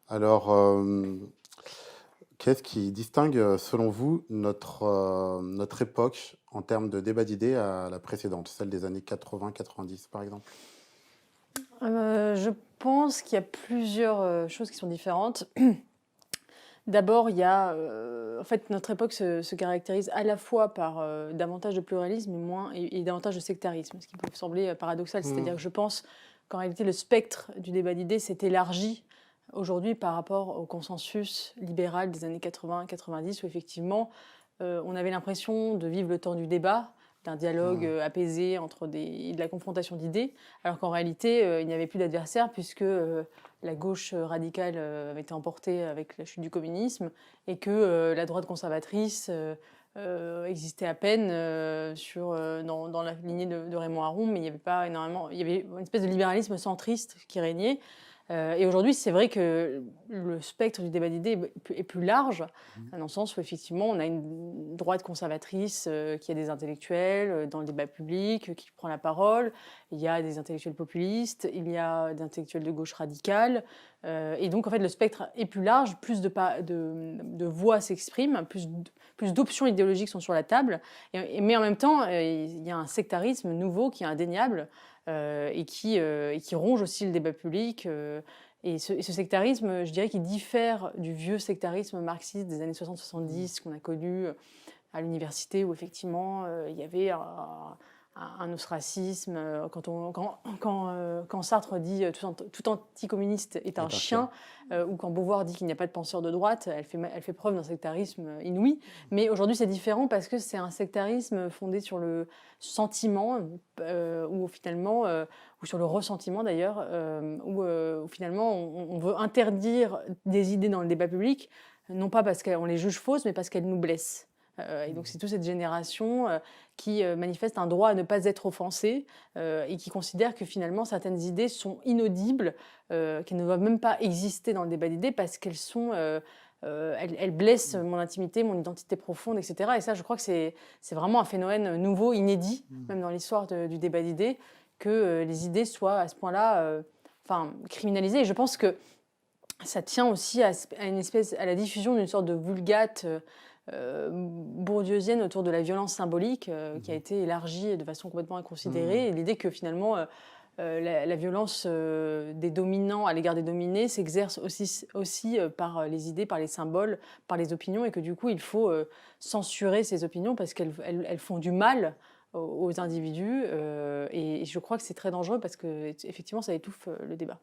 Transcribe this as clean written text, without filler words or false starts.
Alors, qu'est-ce qui distingue, selon vous, notre époque en termes de débat d'idées à la précédente, celle des années 80-90 par exemple? Je pense qu'il y a plusieurs, choses qui sont différentes. D'abord, il y a, en fait, notre époque se caractérise à la fois par, davantage de pluralisme et davantage de sectarisme, ce qui peut sembler, paradoxal. C'est-à-dire Mmh. que je pense qu'en réalité, le spectre du débat d'idées s'est élargi aujourd'hui par rapport au consensus libéral des années 80-90 où effectivement, on avait l'impression de vivre le temps du débat, d'un dialogue, Mmh. apaisé entre des et de la confrontation d'idées, alors qu'en réalité, il n'y avait plus d'adversaire puisque, la gauche radicale avait été emportée avec la chute du communisme et que la droite conservatrice existait à peine dans la lignée de Raymond Aron, mais il n'y avait pas énormément. Il y avait une espèce de libéralisme centriste qui régnait. Et aujourd'hui, c'est vrai que le spectre du débat d'idées est plus large, Mmh. dans le sens où effectivement, on a une droite conservatrice qui a des intellectuels dans le débat public, qui prend la parole. Il y a des intellectuels populistes, il y a des intellectuels de gauche radicale. Et donc, en fait, le spectre est plus large, de voix s'expriment, plus d'options idéologiques sont sur la table. Mais en même temps, il y a un sectarisme nouveau qui est indéniable et qui ronge aussi le débat public. Et ce sectarisme, je dirais qu'il diffère du vieux sectarisme marxiste des années Mmh. 60-70 qu'on a connu à l'université où effectivement il y avait un ostracisme. Quand Sartre dit tout anticommuniste est un Est un chien. chien, ou quand Beauvoir dit qu'il n'y a pas de penseur de droite, elle fait preuve d'un sectarisme inouï. Mais aujourd'hui c'est différent parce que c'est un sectarisme fondé sur le sentiment, ou sur le ressentiment d'ailleurs, où finalement on veut interdire des idées dans le débat public, non pas parce qu'on les juge fausses, mais parce qu'elles nous blessent. Et donc Mmh. c'est toute cette génération qui manifeste un droit à ne pas être offensé et qui considère que finalement certaines idées sont inaudibles, qu'elles ne doivent même pas exister dans le débat d'idées parce qu'elles blessent Mmh. mon intimité, mon identité profonde, etc. Et ça, je crois que c'est vraiment un phénomène nouveau, inédit, Mmh. même dans l'histoire du débat d'idées, que les idées soient à ce point-là enfin, criminalisées. Et je pense que ça tient aussi à la diffusion d'une sorte de vulgate bourdieusienne autour de la violence symbolique qui a Mmh. été élargie de façon complètement Mmh. inconsidérée. Et l'idée que finalement la violence des dominants à l'égard des dominés s'exerce aussi par les idées, par les symboles, par les opinions, et que du coup il faut censurer ces opinions parce qu'elles font du mal aux individus. Et je crois que c'est très dangereux parce que effectivement ça étouffe le débat.